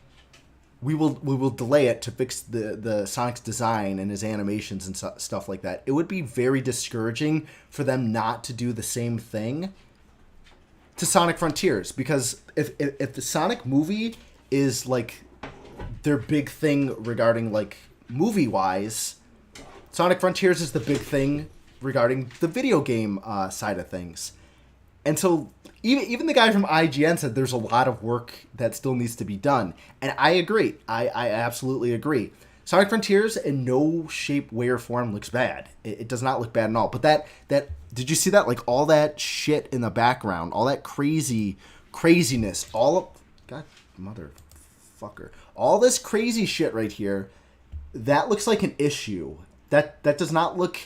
we will delay it to fix the Sonic's design and his animations and stuff like that, it would be very discouraging for them not to do the same thing to Sonic Frontiers, because if the Sonic movie is like their big thing regarding like movie wise, Sonic Frontiers is the big thing regarding the video game side of things. And so even the guy from IGN said there's a lot of work that still needs to be done, and I agree. I absolutely agree. Sonic Frontiers in no shape, way, or form looks bad. It does not look bad at all. But that did you see that? Like all that shit in the background, all that craziness, God, motherfucker, all this crazy shit right here, that looks like an issue. That does not look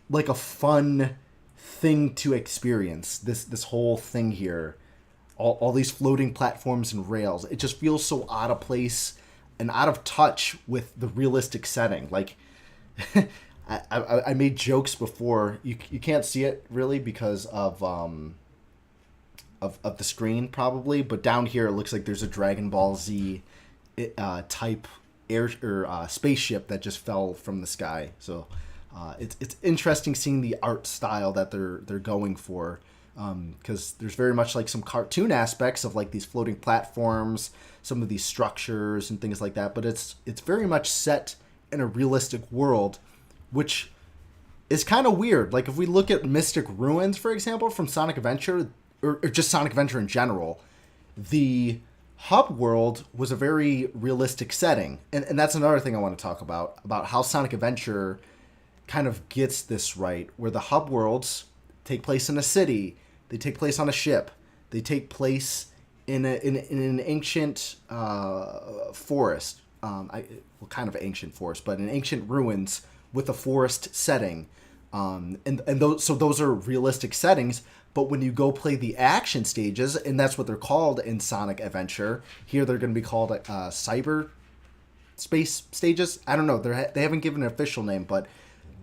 like a fun thing to experience. This whole thing here, all these floating platforms and rails, it just feels so out of place and out of touch with the realistic setting. Like, I made jokes before. You can't see it really because of the screen probably, but down here it looks like there's a Dragon Ball Z type air or spaceship that just fell from the sky. So it's interesting seeing the art style that they're going for, because there's very much like some cartoon aspects of like these floating platforms, some of these structures and things like that, but it's very much set in a realistic world, which is kind of weird. Like if we look at Mystic Ruins, for example, from Sonic Adventure, or just Sonic Adventure in general, the hub world was a very realistic setting, and that's another thing I want to talk about how Sonic Adventure kind of gets this right, where the hub worlds take place in a city, they take place on a ship, they take place in an ancient forest, kind of ancient forest, but an ancient ruins with a forest setting, and those are realistic settings. But when you go play the action stages, and that's what they're called in Sonic Adventure, here they're going to be called cyber space stages. I don't know, they haven't given an official name, but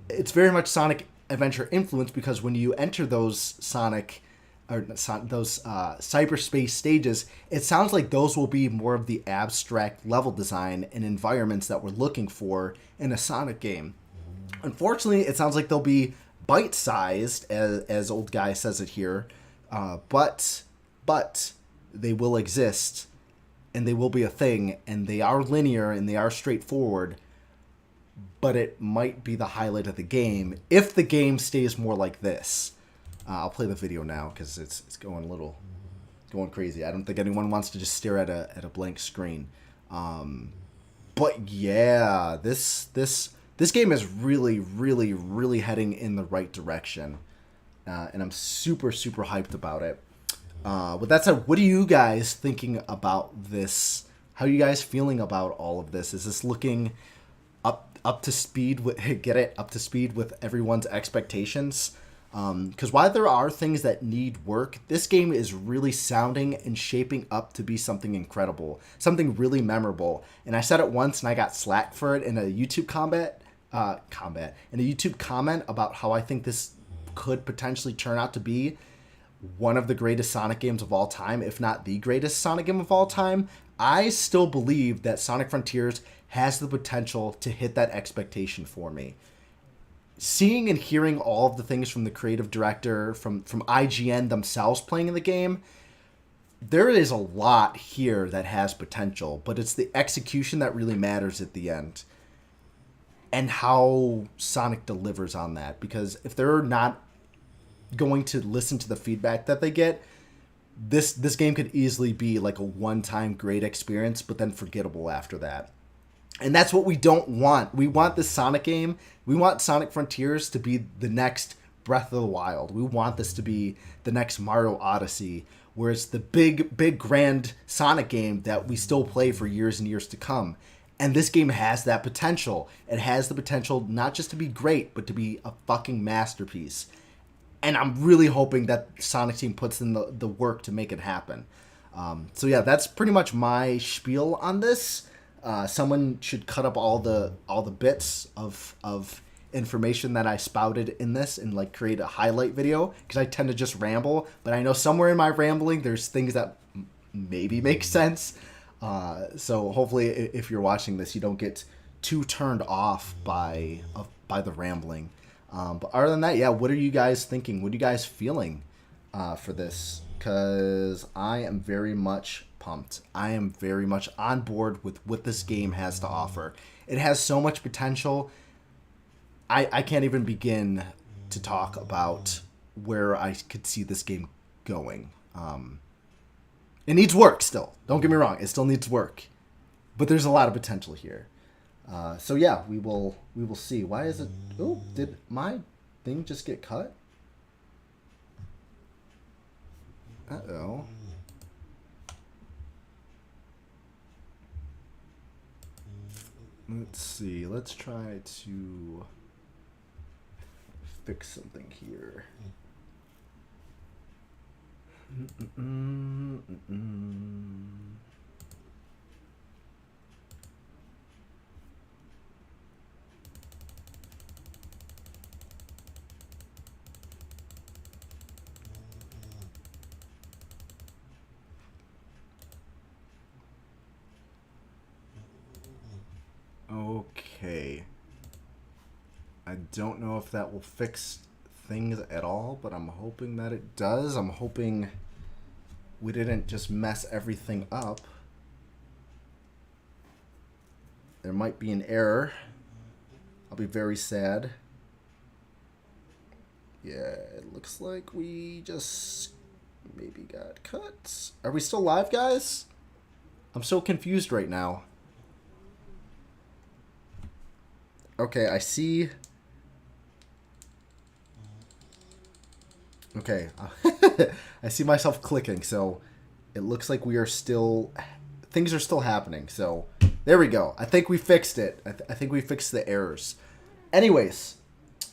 it's very much Sonic Adventure influence, because when you enter those Sonic or those cyberspace stages, it sounds like those will be more of the abstract level design and environments that we're looking for in a Sonic game. Unfortunately, it sounds like they'll be bite-sized, as old guy says it here, but they will exist, and they will be a thing, and they are linear, and they are straightforward, but it might be the highlight of the game if the game stays more like this. I'll play the video now because it's going crazy. I don't think anyone wants to just stare at a blank screen. But yeah, this game is really heading in the right direction, and I'm super hyped about it. With that said, what are you guys thinking about this? How are you guys feeling about all of this? Is this looking up to speed with up to speed with everyone's expectations? Because while there are things that need work, this game is really sounding and shaping up to be something incredible, something really memorable. And I said it once, and I got slack for it in a YouTube YouTube comment about how I think this could potentially turn out to be one of the greatest Sonic games of all time, if not the greatest Sonic game of all time. I still believe that Sonic Frontiers has the potential to hit that expectation for me. Seeing and hearing all of the things from the creative director, from IGN themselves playing in the game, there is a lot here that has potential, but it's the execution that really matters at the end. And how Sonic delivers on that. Because if they're not going to listen to the feedback that they get, this game could easily be like a one-time great experience, but then forgettable after that. And that's what we don't want. We want this Sonic game. We want Sonic Frontiers to be the next Breath of the Wild. We want this to be the next Mario Odyssey, where it's the big, grand Sonic game that we still play for years and years to come. And this game has that potential. It has the potential not just to be great, but to be a fucking masterpiece. And I'm really hoping that Sonic team puts in the work to make it happen. So yeah, that's pretty much my spiel on this. Someone should cut up all the bits of information that I spouted in this and like create a highlight video, because I tend to just ramble, but I know somewhere in my rambling there's things that maybe make sense. So hopefully if you're watching this, you don't get too turned off by the rambling. But other than that, yeah, what are you guys thinking? What are you guys feeling for this? Because I am very much pumped. I am very much on board with what this game has to offer. It has so much potential. I can't even begin to talk about where I could see this game going. It needs work still. Don't get me wrong. It still needs work. But there's a lot of potential here. So yeah, we will see. Why is it... Oh, did my thing just get cut? Uh-oh. Let's see. Let's try to fix something here. Okay. I don't know if that will fix things at all, but I'm hoping that it does. I'm hoping we didn't just mess everything up. There might be an error. I'll be very sad. Yeah, it looks like we just maybe got cut. Are we still live, guys? I'm so confused right now. Okay, I see. Okay, I see myself clicking, so it looks like we are still... Things are still happening, so there we go. I think we fixed it. I think we fixed the errors. Anyways,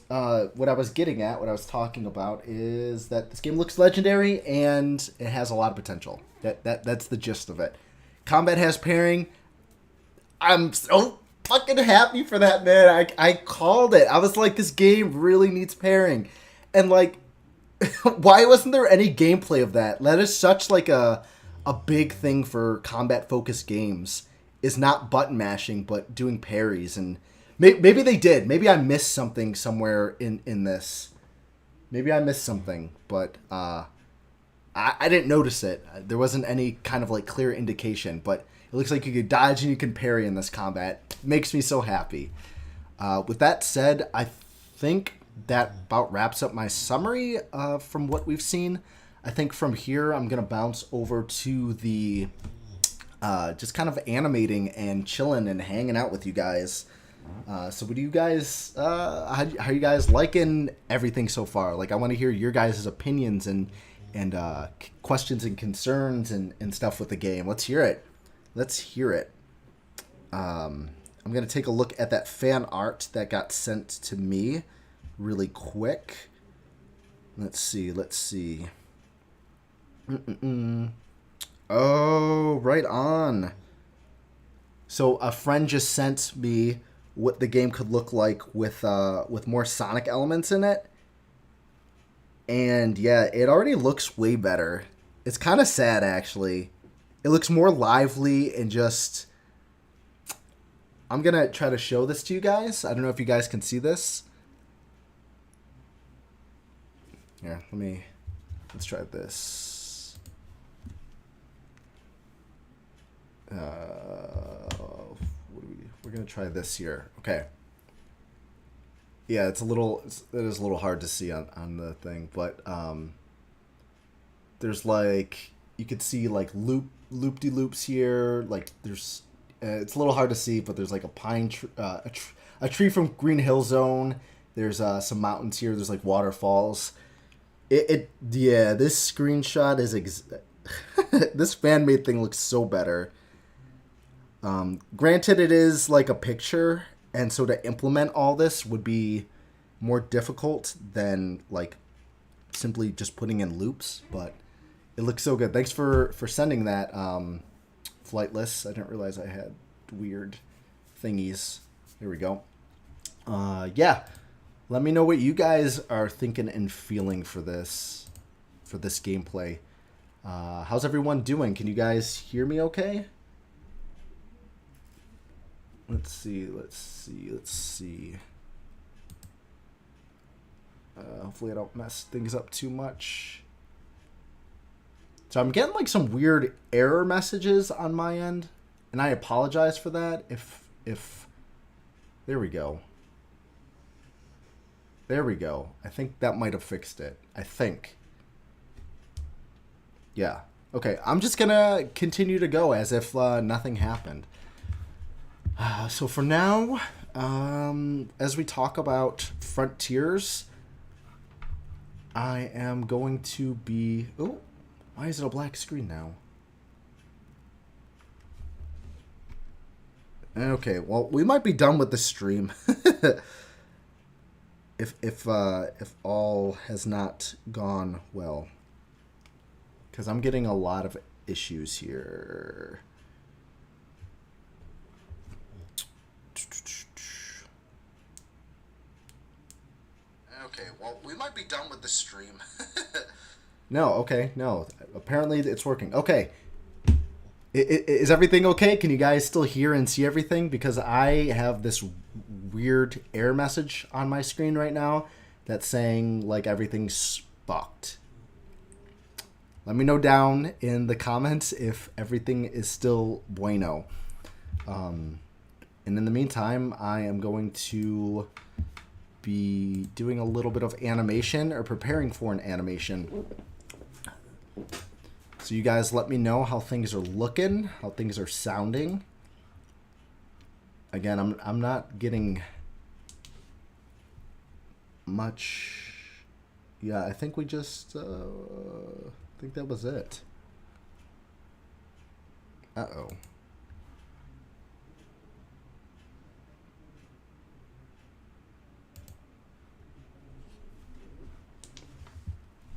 what I was getting at, what I was talking about, is that this game looks legendary, and it has a lot of potential. That's the gist of it. Combat has pairing. I'm so fucking happy for that, man. I called it. I was like, this game really needs pairing. And like, Why wasn't there any gameplay of that? That is such like a big thing for combat focused games. Is not button mashing, but doing parries, and maybe they did. Maybe I missed something somewhere in this. Maybe I missed something, but I didn't notice it. There wasn't any kind of like clear indication, but it looks like you could dodge and you can parry in this combat. It makes me so happy. With that said, I think that about wraps up my summary from what we've seen. I think from here I'm going to bounce over to the just kind of animating and chilling and hanging out with you guys. So what do you guys, how are you guys liking everything so far? Like, I want to hear your guys' opinions and questions and concerns and stuff with the game. Let's hear it. Let's hear it. I'm going to take a look at that fan art that got sent to me really quick. Let's see. Oh, right on. So a friend just sent me what the game could look like with more Sonic elements in it. And yeah, it already looks way better. It's kind of sad, actually. It looks more lively and just... I'm going to try to show this to you guys. I don't know if you guys can see this. Here, let's try this. We're going to try this here. Okay. Yeah, it is a little hard to see on the thing, but there's like, you could see like loop-de-loops here. Like there's, it's a little hard to see, but there's like a pine a tree from Green Hill Zone. There's some mountains here. There's like waterfalls. Yeah, this screenshot is this fan-made thing looks so better. Granted, it is like a picture, and so to implement all this would be more difficult than like simply just putting in loops, but it looks so good. Thanks for sending that, Flightless. I didn't realize I had weird thingies. Here we go. Yeah. Let me know what you guys are thinking and feeling for this gameplay. How's everyone doing? Can you guys hear me okay? Let's see. Hopefully I don't mess things up too much. So I'm getting like some weird error messages on my end, and I apologize for that. If there we go. There we go. I think that might have fixed it. I think. Yeah. Okay, I'm just gonna continue to go as if nothing happened. So for now, as we talk about Frontiers, I am going to be... Oh, why is it a black screen now? Okay, well, we might be done with the stream. if all has not gone well. Because I'm getting a lot of issues here. Okay, well, we might be done with the stream. No, okay, no. Apparently it's working. Okay. Is everything okay? Can you guys still hear and see everything? Because I have this weird error message on my screen right now that's saying, like, everything's fucked. Let me know down in the comments if everything is still bueno. And in the meantime, I am going to be doing a little bit of animation, or preparing for an animation. So you guys let me know how things are looking, how things are sounding. Again, I'm not getting much. Yeah, I think we just I think that was it. Uh-oh.